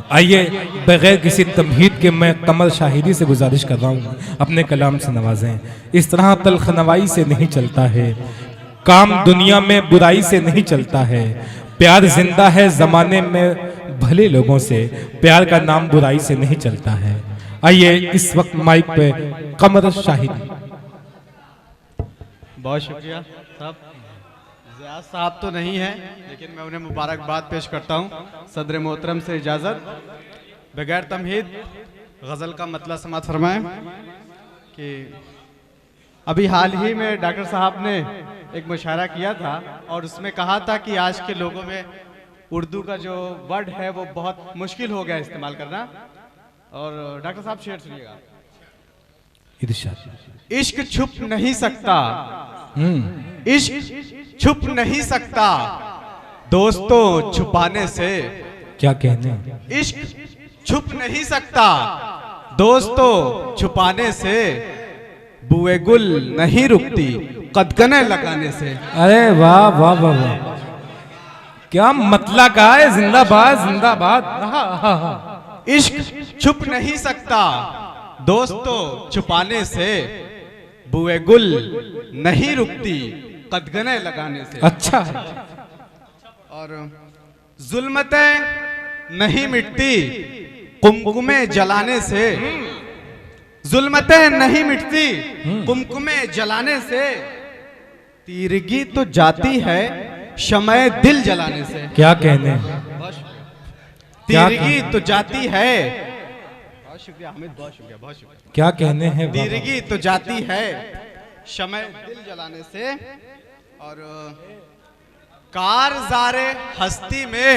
आइए बगैर किसी तमहीद के मैं कमर शाहिदी से गुजारिश कर रहा हूँ, अपने कलाम से नवाजें। इस तरह तल्ख नवाई से नहीं चलता है, काम दुनिया में बुराई से नहीं चलता है। प्यार जिंदा है ज़माने में भले लोगों से, प्यार का नाम बुराई से नहीं चलता है। आइए इस वक्त माइक पे कमर शाहिदी। बहुत शुक्रिया साहब। ज़ियाद साहब तो नहीं है, लेकिन मैं उन्हें मुबारकबाद पेश करता हूँ। सदर मोहतरम से इजाज़त, बगैर तमहीद गज़ल का मतलब समात फरमाएं कि अभी हाल ही में डॉक्टर साहब ने एक मुशायरा किया था और उसमें कहा था कि आज के लोगों में उर्दू का जो वर्ड है वो बहुत मुश्किल हो गया इस्तेमाल करना। और डॉक्टर साहब शेर सुनिएगा। इश्क छुप नहीं सकता, इश्क छुप नहीं सकता दोस्तों छुपाने से। क्या कहने, इश्क छुप नहीं सकता दोस्तों छुपाने से, बुए गुल नहीं रुकती कदकने लगाने से। अरे वाह वाह वाह वाह, क्या मतला का है। जिंदाबाद जिंदाबाद। इश्क छुप नहीं सकता दोस्तों छुपाने से, बुए गुल नहीं रुकती कदगने लगाने से। अच्छा है। और जुल्मतें नहीं मिटती कुमकुमे जलाने से, जुल्मतें नहीं मिटती कुमकुमे जलाने से, तीरगी तो जाती है शमए दिल जलाने से। क्या कहने, तीरगी तो जाती है। बहुत शुक्रिया हामिद, बहुत शुक्रिया, बहुत शुक्रिया। क्या कहने हैं। तीरगी तो जाती है शमए दिल जलाने से। और कारज़ारे हस्ती में,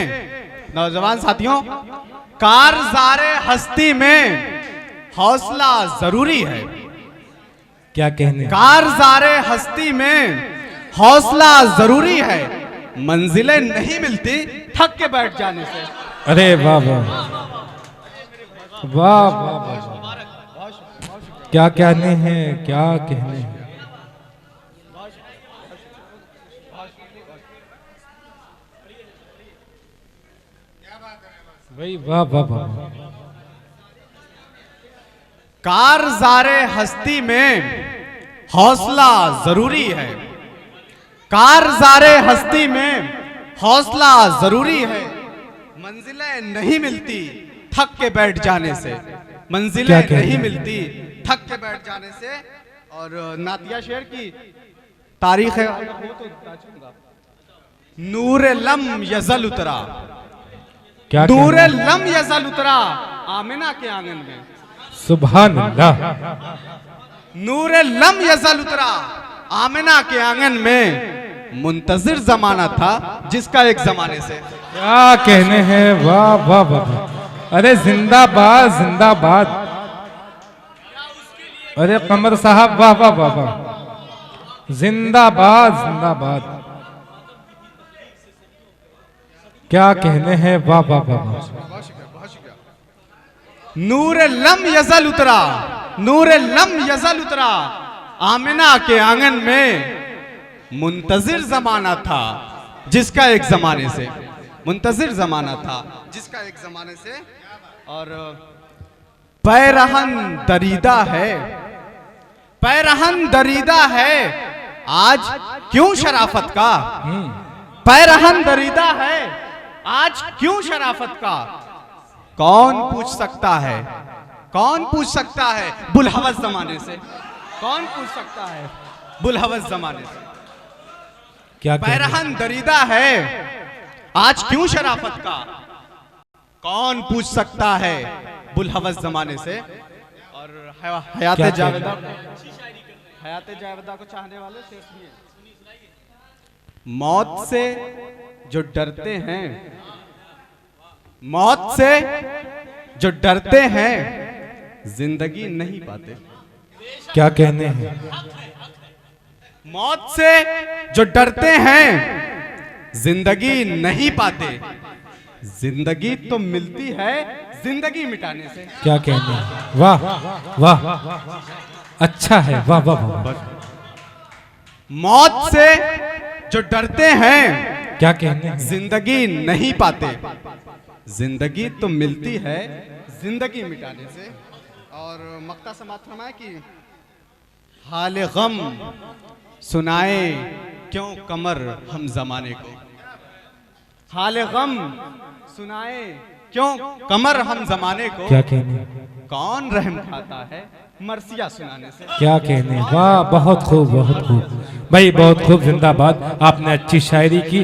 नौजवान साथियों, कारज़ारे हस्ती में हौसला जरूरी है। क्या कहने, कारज़ारे हस्ती में हौसला जरूरी है, मंजिलें नहीं मिलती थक के बैठ जाने से। अरे वाह वाह वाह वाह, क्या कहने हैं, क्या कहने हैं। भाई वाह वाह वाह। कारज़ारे हस्ती में हौसला जरूरी है, कारज़ारे हस्ती में हौसला जरूरी है, मंजिलें नहीं मिलती थक के बैठ जाने से, मंजिलें नहीं मिलती थक के बैठ जाने से। और नातिया शेर की तारीख है। नूर लम यजल उतरा, नूर लम यजल उतरा आमिना के आंगन में। सुभान अल्लाह। नूर लम यजल उतरा आमिना के आंगन में, मुंतजिर जमाना था जिसका एक जमाने से। क्या कहने हैं, वाह वाह वाह। अरे जिंदाबाद जिंदाबाद। अरे कमर साहब वाह वाह वाह वाह, जिंदाबाद जिंदाबाद। क्या कहने हैं, वाह वाह वाह वाह। नूर लम यजल उतरा, नूर लम यजल उतरा आमिना के आंगन में, मुंतजिर जमाना था जिसका एक जमाने से, मुंतजिर जमाना था जिसका एक जमाने से। और पैरहन दरीदा है, पैरहन दरीदा है आज क्यों शराफत का, पैरहन दरीदा है आज क्यों शराफत का, कौन पूछ सकता है, कौन पूछ सकता है बुलहवस जमाने से, कौन पूछ सकता है बुलहवस जमाने से। क्या पैरहन दरीदा है आज क्यों शराफत का, कौन पूछ सकता है बुलहवस जमाने से। और हयाते जावेदा, हयाते जावेदा को चाहने वाले शेर सुनिए। मौत से जो डरते हैं, मौत से जो डरते हैं जिंदगी नहीं पाते। क्या कहने हैं, मौत से जो डरते हैं जिंदगी नहीं पाते, जिंदगी तो मिलती है जिंदगी मिटाने से। क्या कहने हैं, वाह वाह, अच्छा है, वाह वाह वाह। मौत से जो डरते हैं क्या कहने हैं, जिंदगी नहीं पाते, जिंदगी तो मिलती है जिंदगी मिटाने से। और मक्ता समाप्त फरमाया कि हाल गम सुनाए क्यों कमर हम जमाने को, हाल गम सुनाए क्यों कमर हम जमाने को, क्या कहने, कौन रहम खाता है मरसिया सुनाने से। क्या कहने, वाह, बहुत खूब, बहुत खूब भाई, बहुत खूब, जिंदाबाद। आपने अच्छी शायरी की।